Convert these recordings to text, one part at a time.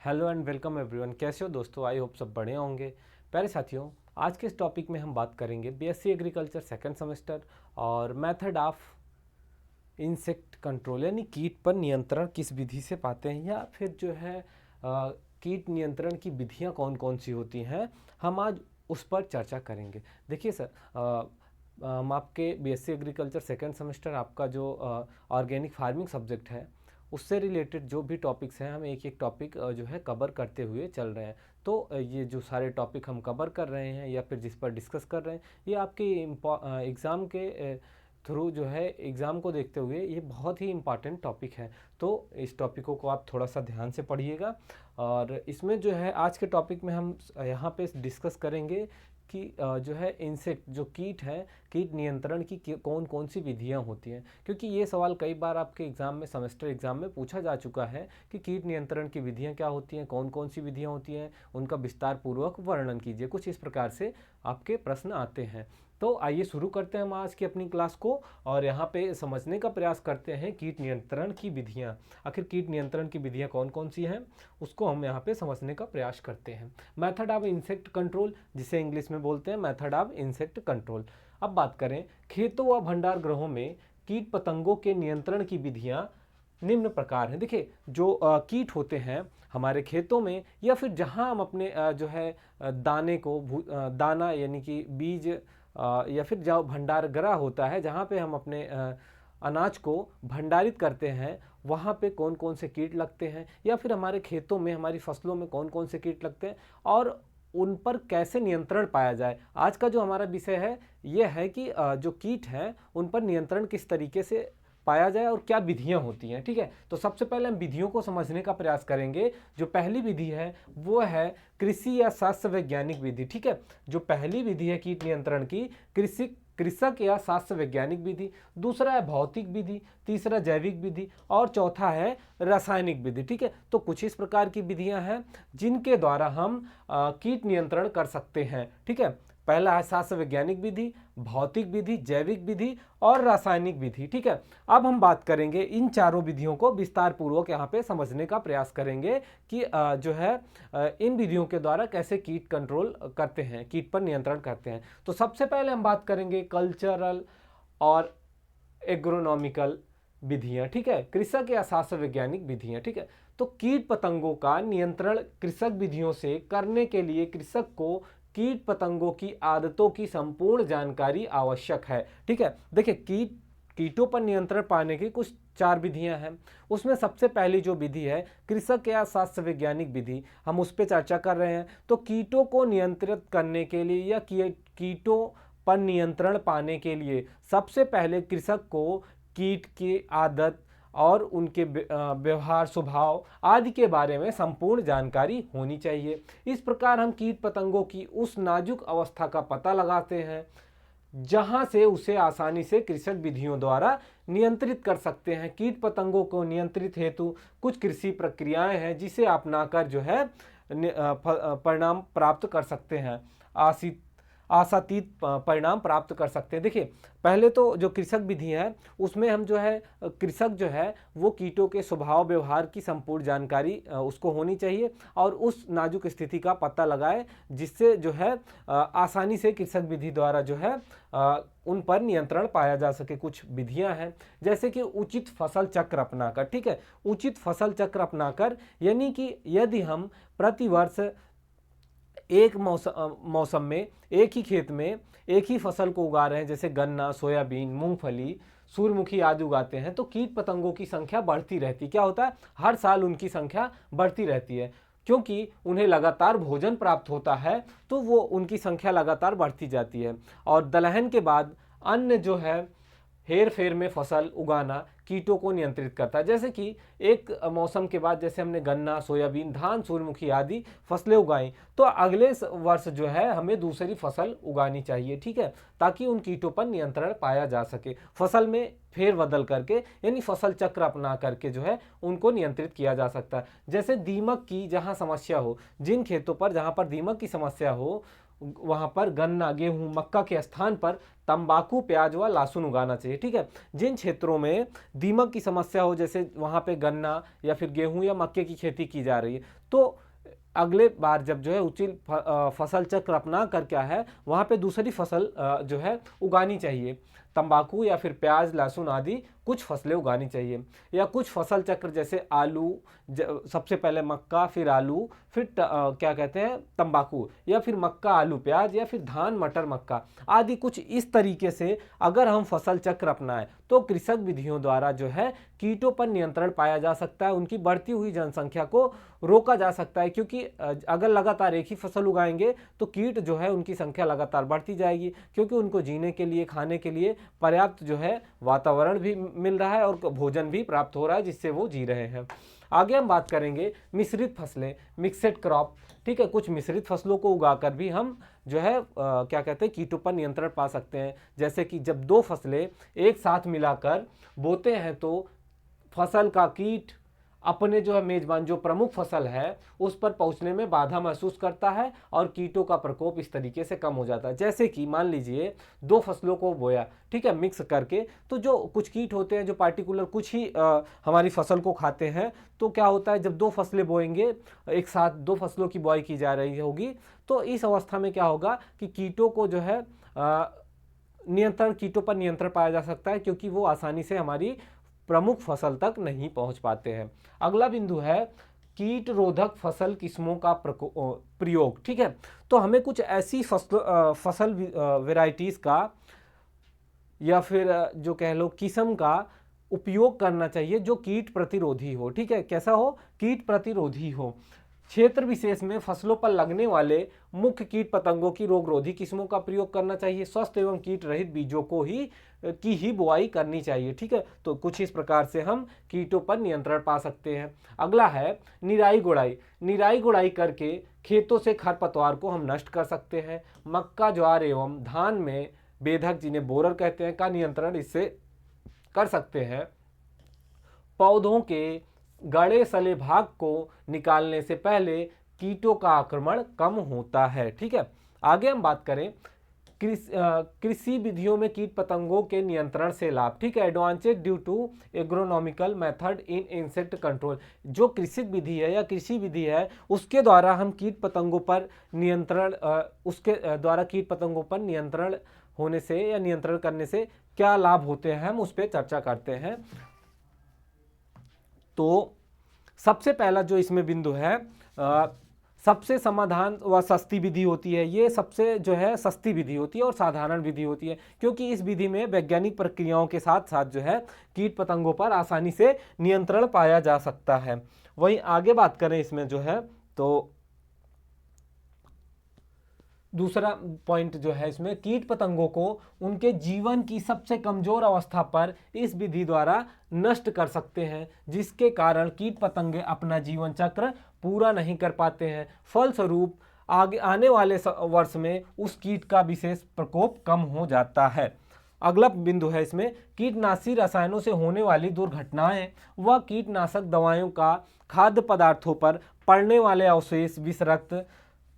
Hello and welcome everyone. कैसे हो दोस्तों? आई होप सब बढ़िया होंगे। प्यारे साथियों, आज के इस टॉपिक में हम बात करेंगे बीएससी एग्रीकल्चर सेकंड सेमेस्टर और मेथड ऑफ इंसेक्ट कंट्रोल, यानी कीट पर नियंत्रण किस विधि से पाते हैं, या फिर जो है कीट नियंत्रण की विधियां कौन कौन सी होती हैं, हम आज उस पर चर्चा करेंगे। देखिए सर, हम आपके बीएससी एग्रीकल्चर सेकंड सेमेस्टर आपका जो ऑर्गेनिक फार्मिंग सब्जेक्ट है उससे रिलेटेड जो भी टॉपिक्स हैं, हम एक एक टॉपिक जो है कवर करते हुए चल रहे हैं। तो ये जो सारे टॉपिक हम कवर कर रहे हैं या फिर जिस पर डिस्कस कर रहे हैं, ये आपके एग्ज़ाम के थ्रू जो है, एग्ज़ाम को देखते हुए ये बहुत ही इम्पॉर्टेंट टॉपिक है। तो इस टॉपिकों को आप थोड़ा सा ध्यान से पढ़िएगा। और इसमें जो है आज के टॉपिक में हम यहाँ पे डिस्कस करेंगे कि जो है इंसेक्ट जो कीट हैं, कीट नियंत्रण की कौन कौन सी विधियां होती हैं, क्योंकि ये सवाल कई बार आपके एग्ज़ाम में, सेमेस्टर एग्ज़ाम में पूछा जा चुका है कि कीट नियंत्रण की विधियां क्या होती हैं, कौन कौन सी विधियां होती हैं, उनका विस्तार पूर्वक वर्णन कीजिए। कुछ इस प्रकार से आपके प्रश्न आते हैं। तो आइए शुरू करते हैं हम आज की अपनी क्लास को और यहाँ पे समझने का प्रयास करते हैं कीट नियंत्रण की विधियाँ। आखिर कीट नियंत्रण की विधियाँ कौन कौन सी हैं उसको हम यहाँ पे समझने का प्रयास करते हैं। मेथड ऑफ इंसेक्ट कंट्रोल, जिसे इंग्लिश में बोलते हैं मेथड ऑफ इंसेक्ट कंट्रोल। अब बात करें, खेतों व भंडार गृहों में कीट पतंगों के नियंत्रण की विधियाँ निम्न प्रकार हैं। देखिए, जो कीट होते हैं हमारे खेतों में, या फिर जहाँ हम अपने जो है दाने को दाना यानी कि बीज, या फिर जो भंडार गृह होता है जहाँ पे हम अपने अनाज को भंडारित करते हैं, वहाँ पे कौन कौन से कीट लगते हैं, या फिर हमारे खेतों में, हमारी फसलों में कौन कौन से कीट लगते हैं और उन पर कैसे नियंत्रण पाया जाए। आज का जो हमारा विषय है ये है कि जो कीट हैं उन पर नियंत्रण किस तरीके से पाया जाए और क्या विधियां होती हैं। ठीक है, तो सबसे पहले हम विधियों को समझने का प्रयास करेंगे। जो पहली विधि है वो है कृषि या शास्त्र वैज्ञानिक विधि। ठीक है, जो पहली विधि है कीट नियंत्रण की, कृषक या शास्त्र वैज्ञानिक विधि। दूसरा है भौतिक विधि, तीसरा जैविक विधि और चौथा है रासायनिक विधि। ठीक है, तो कुछ इस प्रकार की विधियां हैं जिनके द्वारा हम कीट नियंत्रण कर सकते हैं। ठीक है, पहला है शास्त्र वैज्ञानिक विधि, भौतिक विधि, जैविक विधि और रासायनिक विधि। ठीक है, अब हम बात करेंगे इन चारों विधियों को विस्तार पूर्वक यहाँ पे समझने का प्रयास करेंगे कि जो है इन विधियों के द्वारा कैसे कीट कंट्रोल करते हैं, कीट पर नियंत्रण करते हैं। तो सबसे पहले हम बात करेंगे कल्चरल और एग्रोनॉमिकल विधियां। ठीक है, कृषक या शास्त्र वैज्ञानिक विधियां। ठीक है, तो कीट पतंगों का नियंत्रण कृषक विधियों से करने के लिए कृषक को कीट पतंगों की आदतों की संपूर्ण जानकारी आवश्यक है। ठीक है, देखिए कीटों पर नियंत्रण पाने की कुछ चार विधियां हैं। उसमें सबसे पहली जो विधि है कृषक या शास्त्र वैज्ञानिक विधि, हम उस पर चर्चा कर रहे हैं। तो कीटों को नियंत्रित करने के लिए या कीटों पर नियंत्रण पाने के लिए सबसे पहले कृषक को कीट की आदत और उनके व्यवहार, स्वभाव आदि के बारे में संपूर्ण जानकारी होनी चाहिए। इस प्रकार हम कीट पतंगों की उस नाजुक अवस्था का पता लगाते हैं जहां से उसे आसानी से कृषक विधियों द्वारा नियंत्रित कर सकते हैं। कीट पतंगों को नियंत्रित हेतु कुछ कृषि प्रक्रियाएं हैं जिसे अपनाकर जो है परिणाम प्राप्त कर सकते हैं, आशातीत परिणाम प्राप्त कर सकते हैं। देखिए, पहले तो जो कृषक विधि है उसमें हम जो है कृषक जो है वो कीटों के स्वभाव व्यवहार की संपूर्ण जानकारी उसको होनी चाहिए और उस नाजुक स्थिति का पता लगाए जिससे जो है आसानी से कृषक विधि द्वारा जो है उन पर नियंत्रण पाया जा सके। कुछ विधियां हैं जैसे कि उचित फसल चक्र अपनाकर। ठीक है, उचित फसल चक्र अपनाकर यानी कि यदि हम प्रतिवर्ष एक मौसम में एक ही खेत में एक ही फसल को उगा रहे हैं, जैसे गन्ना, सोयाबीन, मूंगफली, सूर्यमुखी आदि उगाते हैं, तो कीट पतंगों की संख्या बढ़ती रहती। क्या होता है, हर साल उनकी संख्या बढ़ती रहती है क्योंकि उन्हें लगातार भोजन प्राप्त होता है, तो वो उनकी संख्या लगातार बढ़ती जाती है। और दलहन के बाद अन्य जो है हेर फेर में फसल उगाना कीटों को नियंत्रित करता है। जैसे कि एक मौसम के बाद जैसे हमने गन्ना, सोयाबीन, धान, सूर्यमुखी आदि फसलें उगाई, तो अगले वर्ष जो है हमें दूसरी फसल उगानी चाहिए। ठीक है, ताकि उन कीटों पर नियंत्रण पाया जा सके। फसल में फेर बदल करके यानी फसल चक्र अपना करके जो है उनको नियंत्रित किया जा सकता है। जैसे दीमक की जहाँ समस्या हो, जिन खेतों पर जहाँ पर दीमक की समस्या हो वहाँ पर गन्ना, गेहूँ, मक्का के स्थान पर तंबाकू, प्याज व लहसुन उगाना चाहिए। ठीक है, जिन क्षेत्रों में दीमक की समस्या हो, जैसे वहाँ पे गन्ना या फिर गेहूँ या मक्के की खेती की जा रही है, तो अगले बार जब जो है उचित फसल चक्र अपना कर क्या है वहाँ पे दूसरी फसल जो है उगानी चाहिए। तंबाकू या फिर प्याज, लहसुन आदि कुछ फसलें उगानी चाहिए, या कुछ फसल चक्र जैसे आलू, सबसे पहले मक्का, फिर आलू, फिर क्या कहते हैं तंबाकू, या फिर मक्का आलू प्याज, या फिर धान मटर मक्का आदि। कुछ इस तरीके से अगर हम फसल चक्र अपनाएं तो कृषक विधियों द्वारा जो है कीटों पर नियंत्रण पाया जा सकता है, उनकी बढ़ती हुई जनसंख्या को रोका जा सकता है। क्योंकि अगर लगातार एक ही फसल उगाएंगे तो कीट जो है उनकी संख्या लगातार बढ़ती जाएगी, क्योंकि उनको जीने के लिए, खाने के लिए पर्याप्त जो है वातावरण भी मिल रहा है और भोजन भी प्राप्त हो रहा है जिससे वो जी रहे हैं। आगे हम बात करेंगे मिश्रित फसलें, मिक्सेड क्रॉप। ठीक है, कुछ मिश्रित फसलों को उगाकर भी हम जो है क्या कहते हैं कीटों पर नियंत्रण पा सकते हैं। जैसे कि जब दो फसलें एक साथ मिलाकर बोते हैं तो फसल का कीट अपने जो है मेजबान, जो प्रमुख फसल है, उस पर पहुंचने में बाधा महसूस करता है और कीटों का प्रकोप इस तरीके से कम हो जाता है। जैसे कि मान लीजिए दो फसलों को बोया, ठीक है, मिक्स करके, तो जो कुछ कीट होते हैं जो पार्टिकुलर कुछ ही हमारी फसल को खाते हैं, तो क्या होता है जब दो फसलें बोएंगे, एक साथ दो फसलों की बुआई की जा रही होगी, तो इस अवस्था में क्या होगा कि कीटों को जो है कीटों पर नियंत्रण पाया जा सकता है, क्योंकि वो आसानी से हमारी प्रमुख फसल तक नहीं पहुंच पाते हैं। अगला बिंदु है कीट रोधक फसल किस्मों का प्रयोग। ठीक है, तो हमें कुछ ऐसी फसल वेराइटीज का या फिर जो कह लो किस्म का उपयोग करना चाहिए जो कीट प्रतिरोधी हो। ठीक है, कैसा हो? कीट प्रतिरोधी हो। क्षेत्र विशेष में फसलों पर लगने वाले मुख्य कीट पतंगों की रोगरोधी किस्मों का प्रयोग करना चाहिए। स्वस्थ एवं कीट रहित बीजों की ही बुआई करनी चाहिए। ठीक है, तो कुछ इस प्रकार से हम कीटों पर नियंत्रण पा सकते हैं। अगला है निराई गुड़ाई। निराई गुड़ाई करके खेतों से खरपतवार को हम नष्ट कर सकते हैं। मक्का, ज्वार एवं धान में बेधक, जिन्हें बोरर कहते हैं, का नियंत्रण इससे कर सकते हैं। पौधों के गड़े सले भाग को निकालने से पहले कीटों का आक्रमण कम होता है। ठीक है, आगे हम बात करें कृषि विधियों में कीट पतंगों के नियंत्रण से लाभ। ठीक है, advantage due to agronomical method in insect control. जो कृषि विधि है या कृषि विधि है उसके द्वारा हम कीट पतंगों पर नियंत्रण होने से या नियंत्रण करने से क्या लाभ होते हैं, हम उस पर चर्चा करते हैं। तो सबसे पहला जो इसमें बिंदु है, सबसे समाधान व सस्ती विधि होती है। ये सबसे जो है सस्ती विधि होती है और साधारण विधि होती है, क्योंकि इस विधि में वैज्ञानिक प्रक्रियाओं के साथ साथ जो है कीट पतंगों पर आसानी से नियंत्रण पाया जा सकता है। वहीं आगे बात करें इसमें जो है, तो दूसरा पॉइंट जो है इसमें, कीट पतंगों को उनके जीवन की सबसे कमजोर अवस्था पर इस विधि द्वारा नष्ट कर सकते हैं, जिसके कारण कीट पतंगे अपना जीवन चक्र पूरा नहीं कर पाते हैं। फलस्वरूप आगे आने वाले वर्ष में उस कीट का विशेष प्रकोप कम हो जाता है। अगला बिंदु है इसमें, कीटनाशी रसायनों से होने वाली दुर्घटनाएं व कीटनाशक दवाओं का खाद्य पदार्थों पर पड़ने वाले अवशेष, विषरक्त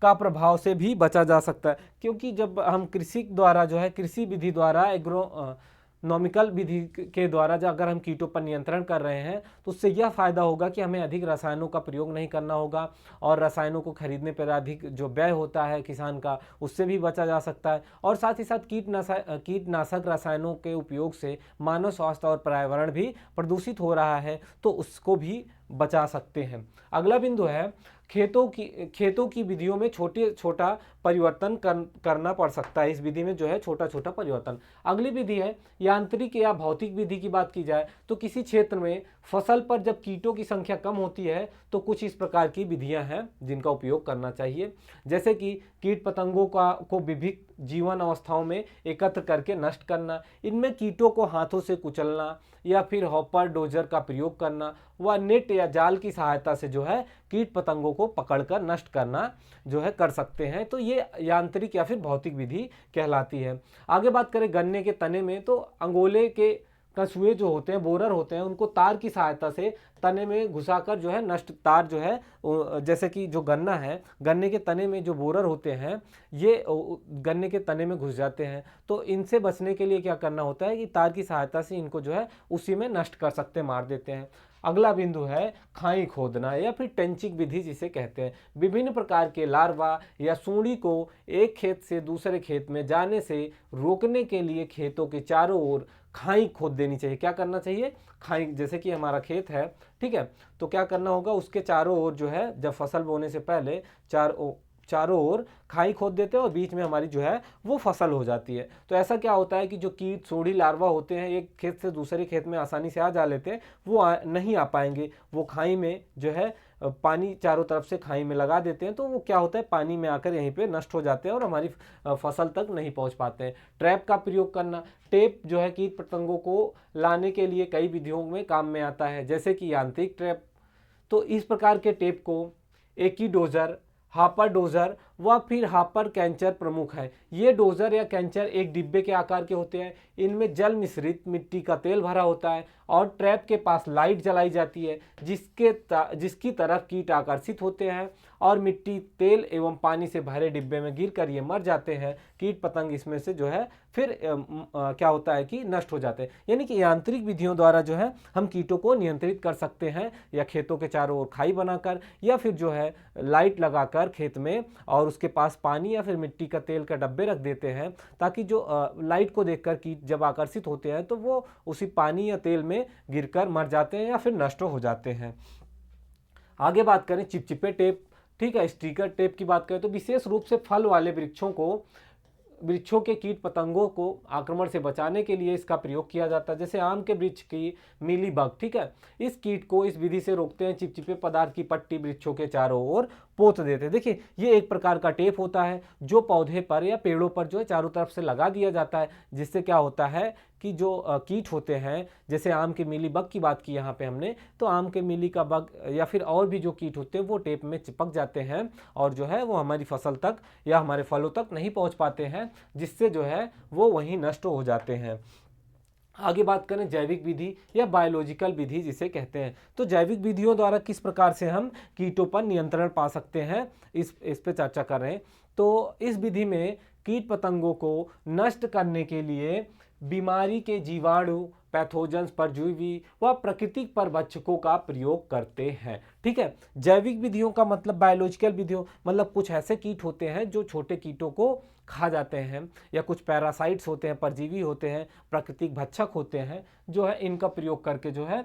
का प्रभाव से भी बचा जा सकता है। क्योंकि जब हम कृषि द्वारा जो है कृषि विधि द्वारा एग्रोनॉमिकल विधि के द्वारा जो अगर हम कीटों पर नियंत्रण कर रहे हैं तो उससे यह फायदा होगा कि हमें अधिक रसायनों का प्रयोग नहीं करना होगा, और रसायनों को खरीदने पर अधिक जो व्यय होता है किसान का, उससे भी बचा जा सकता है। और साथ ही साथ कीटनाशक रसायनों के उपयोग से मानव स्वास्थ्य और पर्यावरण भी प्रदूषित हो रहा है, तो उसको भी बचा सकते हैं। अगला बिंदु है, खेतों की विधियों में छोटा परिवर्तन करना पड़ सकता है। इस विधि में जो है छोटा छोटा परिवर्तन। अगली विधि है यांत्रिक या भौतिक विधि की बात की जाए तो किसी क्षेत्र में फसल पर जब कीटों की संख्या कम होती है तो कुछ इस प्रकार की विधियां हैं जिनका उपयोग करना चाहिए। जैसे कि कीट पतंगों को विभिन्न जीवन अवस्थाओं में एकत्र करके नष्ट करना, इनमें कीटों को हाथों से कुचलना या फिर हॉपर डोजर का प्रयोग करना व नेट या जाल की सहायता से जो है कीट पतंगों को पकड़कर नष्ट करना जो है कर सकते हैं। तो ये यांत्रिक या फिर भौतिक विधि कहलाती है। आगे बात करें गन्ने के तने में, तो अंगोले के कछुए जो होते हैं, बोरर होते हैं, उनको तार की सहायता से तने में घुसाकर जो है नष्ट तार जो है, जैसे कि जो गन्ना है, गन्ने के तने में जो बोरर होते हैं ये गन्ने के तने में घुस जाते हैं। तो इनसे बचने के लिए क्या करना होता है कि तार की सहायता से इनको जो है उसी में नष्ट कर सकते, मार देते हैं। अगला बिंदु है खाई खोदना या फिर टेंचिंग विधि जिसे कहते हैं। विभिन्न प्रकार के लार्वा या सूंडी को एक खेत से दूसरे खेत में जाने से रोकने के लिए खेतों के चारों ओर खाई खोद देनी चाहिए। क्या करना चाहिए? खाई, जैसे कि हमारा खेत है, ठीक है, तो क्या करना होगा, उसके चारों ओर जो है जब फसल बोने से पहले चारों ओर खाई खोद देते हैं और बीच में हमारी जो है वो फसल हो जाती है। तो ऐसा क्या होता है कि जो कीट सूढ़ी लार्वा होते हैं एक खेत से दूसरे खेत में आसानी से आ जा लेते हैं, वो नहीं आ पाएंगे। वो खाई में जो है पानी चारों तरफ से खाई में लगा देते हैं, तो वो क्या होता है पानी में आकर यहीं पे नष्ट हो जाते हैं और हमारी फसल तक नहीं पहुंच पाते हैं। ट्रैप का प्रयोग करना, टेप जो है कीट पतंगों को लाने के लिए कई विधियों में काम में आता है, जैसे कि यांत्रिक ट्रैप। तो इस प्रकार के टेप को एकीडोजर, हापर डोजर व फिर हापर कैंचर प्रमुख है। ये डोजर या कैंचर एक डिब्बे के आकार के होते हैं। इनमें जल मिश्रित मिट्टी का तेल भरा होता है और ट्रैप के पास लाइट जलाई जाती है जिसकी तरफ कीट आकर्षित होते हैं और मिट्टी, तेल एवं पानी से भरे डिब्बे में गिरकर ये मर जाते हैं। कीट पतंग इसमें से जो है फिर क्या होता है कि नष्ट हो जाते हैं। यानी कि यांत्रिक विधियों द्वारा जो है हम कीटों को नियंत्रित कर सकते हैं, या खेतों के चारों ओर खाई बनाकर, या फिर जो है लाइट लगाकर खेत में और उसके पास पानी या फिर मिट्टी का तेल का डब्बे रख देते हैं, ताकि जो लाइट को देखकर कीट जब आकर्षित होते हैं तो वो उसी पानी या तेल में गिरकर मर जाते हैं या फिर नष्ट हो जाते हैं। आगे बात करें चिपचिपे टेप, ठीक है, स्टिकर टेप की बात करें तो विशेष रूप से फल वाले वृक्षों के कीट पतंगों को आक्रमण से बचाने के लिए इसका प्रयोग किया जाता है। जैसे आम के वृक्ष की मीलीबग, ठीक है, इस कीट को इस विधि से रोकते हैं। चिपचिपे पदार्थ की पट्टी वृक्षों के चारों ओर पोत देते हैं। देखिए ये एक प्रकार का टेप होता है जो पौधे पर या पेड़ों पर जो है चारों तरफ से लगा दिया जाता है, जिससे क्या होता है कि जो कीट होते हैं, जैसे आम के मिली बग की बात की यहाँ पे हमने, तो आम के मिली का बग या फिर और भी जो कीट होते हैं वो टेप में चिपक जाते हैं और जो है वो हमारी फसल तक या हमारे फलों तक नहीं पहुँच पाते हैं, जिससे जो है वो वहीं नष्ट हो जाते हैं। आगे बात करें जैविक विधि या बायोलॉजिकल विधि जिसे कहते हैं, तो जैविक विधियों द्वारा किस प्रकार से हम कीटों पर नियंत्रण पा सकते हैं, इस पे चर्चा कर रहे हैं। तो इस विधि में कीट पतंगों को नष्ट करने के लिए बीमारी के जीवाणु, पैथोजेंस, परजीवी व प्राकृतिक परभक्षकों का प्रयोग करते हैं। ठीक है, जैविक विधियों का मतलब बायोलॉजिकल विधियों मतलब कुछ ऐसे कीट होते हैं जो छोटे कीटों को खा जाते हैं, या कुछ पैरासाइट्स होते हैं, परजीवी होते हैं, प्राकृतिक भक्षक होते हैं, जो है इनका प्रयोग करके जो है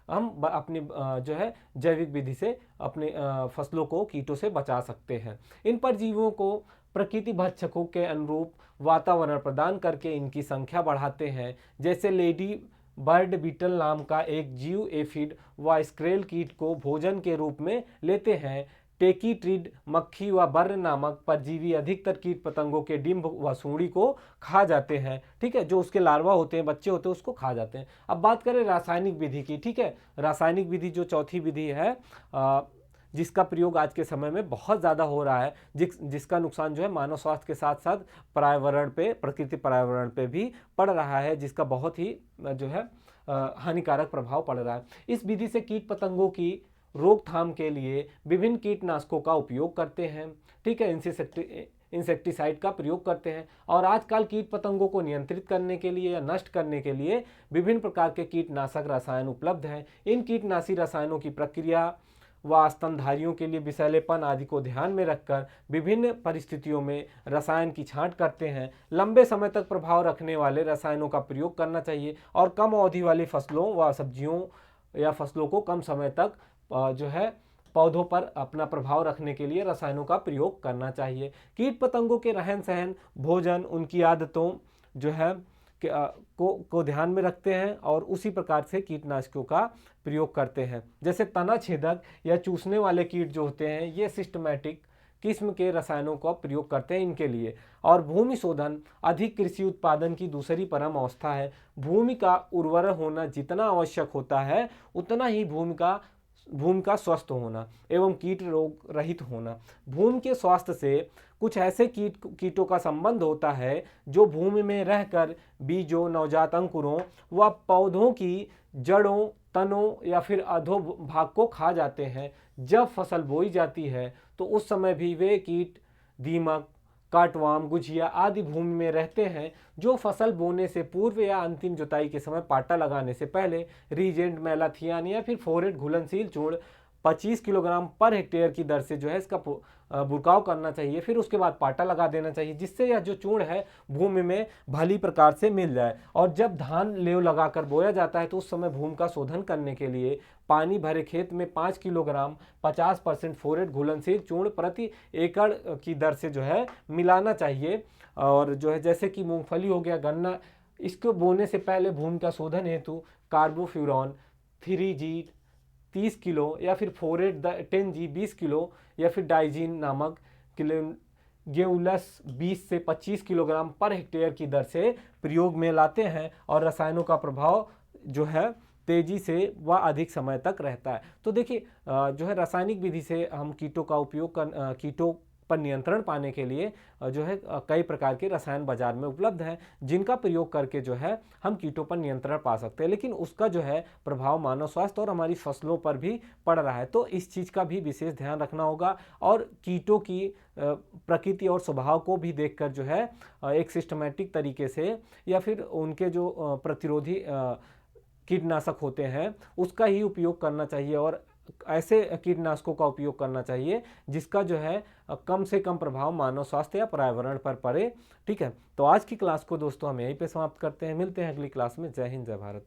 हम अपनी जो है जैविक विधि से अपने फसलों को कीटों से बचा सकते हैं। इन परजीवियों को प्रकृति भक्षकों के अनुरूप वातावरण प्रदान करके इनकी संख्या बढ़ाते हैं। जैसे लेडी बर्ड बीटल नाम का एक जीव एफिड व स्क्रेल कीट को भोजन के रूप में लेते हैं। टेकीट्रिड मक्खी व बर्र नामक परजीवी अधिकतर कीट पतंगों के डिंभ व सूंडी को खा जाते हैं। ठीक है, जो उसके लार्वा होते हैं, बच्चे होते हैं, उसको खा जाते हैं। अब बात करें रासायनिक विधि की। ठीक है, रासायनिक विधि जो चौथी विधि है जिसका प्रयोग आज के समय में बहुत ज़्यादा हो रहा है, जिसका नुकसान जो है मानव स्वास्थ्य के साथ साथ पर्यावरण पे, प्रकृति पर्यावरण पे भी पड़ रहा है, जिसका बहुत ही जो है हानिकारक प्रभाव पड़ रहा है। इस विधि से कीट पतंगों की रोकथाम के लिए विभिन्न कीटनाशकों का उपयोग करते हैं। ठीक है, इंसेक्टिसाइड का प्रयोग करते हैं। और आजकल कीट पतंगों को नियंत्रित करने के लिए या नष्ट करने के लिए विभिन्न प्रकार के कीटनाशक रसायन उपलब्ध हैं। इन कीटनाशी रसायनों की प्रक्रिया व स्तनधारियों के लिए विषैलेपन आदि को ध्यान में रखकर विभिन्न परिस्थितियों में रसायन की छांट करते हैं। लंबे समय तक प्रभाव रखने वाले रसायनों का प्रयोग करना चाहिए और कम अवधि वाली फसलों व सब्जियों या फसलों को कम समय तक जो है पौधों पर अपना प्रभाव रखने के लिए रसायनों का प्रयोग करना चाहिए। कीट पतंगों के रहन सहन, भोजन, उनकी आदतों जो है को ध्यान में रखते हैं और उसी प्रकार से कीटनाशकों का प्रयोग करते हैं। जैसे तना छेदक या चूसने वाले कीट जो होते हैं, ये सिस्टमैटिक किस्म के रसायनों का प्रयोग करते हैं इनके लिए। और भूमि शोधन अधिक कृषि उत्पादन की दूसरी परम अवस्था है। भूमि का उर्वर होना जितना आवश्यक होता है उतना ही भूमि का भूमि का स्वस्थ होना एवं कीट रोग रहित होना। भूमि के स्वास्थ्य से कुछ ऐसे कीटों का संबंध होता है जो भूमि में रहकर बीजों, नवजात अंकुरों व पौधों की जड़ों, तनों या फिर अधोभाग को खा जाते हैं। जब फसल बोई जाती है तो उस समय भी वे कीट, दीमक, काटवाम, गुझिया आदि भूमि में रहते हैं, जो फसल बोने से पूर्व या अंतिम जुताई के समय पाटा लगाने से पहले रीजेंट, मैलाथियान या फिर फोरेट घुलनशील चूर्ण 25 किलोग्राम पर हेक्टेयर की दर से जो है इसका बुरकाव करना चाहिए। फिर उसके बाद पाटा लगा देना चाहिए, जिससे यह जो चूर्ण है भूमि में भली प्रकार से मिल जाए। और जब धान लेव लगाकर बोया जाता है तो उस समय भूमि का शोधन करने के लिए पानी भरे खेत में 5 किलोग्राम 50% फोरेट घुलनशील चूर्ण प्रति एकड़ की दर से जो है मिलाना चाहिए। और जो है जैसे कि मूंगफली हो गया, गन्ना, इसको बोने से पहले भूमि का शोधन हेतु कार्बोफ्यूरॉन 3G 30 किलो या फिर फोरेट 10G 20 किलो या फिर डाइजीन नामक गेउलस 20 से 25 किलोग्राम पर हेक्टेयर की दर से प्रयोग में लाते हैं। और रसायनों का प्रभाव जो है तेजी से व अधिक समय तक रहता है। तो देखिए जो है रासायनिक विधि से हम कीटों का उपयोग कर कीटों पर नियंत्रण पाने के लिए जो है कई प्रकार के रसायन बाजार में उपलब्ध हैं, जिनका प्रयोग करके जो है हम कीटों पर नियंत्रण पा सकते हैं। लेकिन उसका जो है प्रभाव मानव स्वास्थ्य और हमारी फसलों पर भी पड़ रहा है, तो इस चीज़ का भी विशेष ध्यान रखना होगा। और कीटों की प्रकृति और स्वभाव को भी देखकर जो है एक सिस्टमैटिक तरीके से या फिर उनके जो प्रतिरोधी कीटनाशक होते हैं उसका ही उपयोग करना चाहिए, और ऐसे कीटनाशकों का उपयोग करना चाहिए जिसका जो है कम से कम प्रभाव मानव स्वास्थ्य या पर्यावरण पर पड़े। ठीक है, तो आज की क्लास को दोस्तों हम यहीं पे समाप्त करते हैं। मिलते हैं अगली क्लास में। जय हिंद, जय भारत।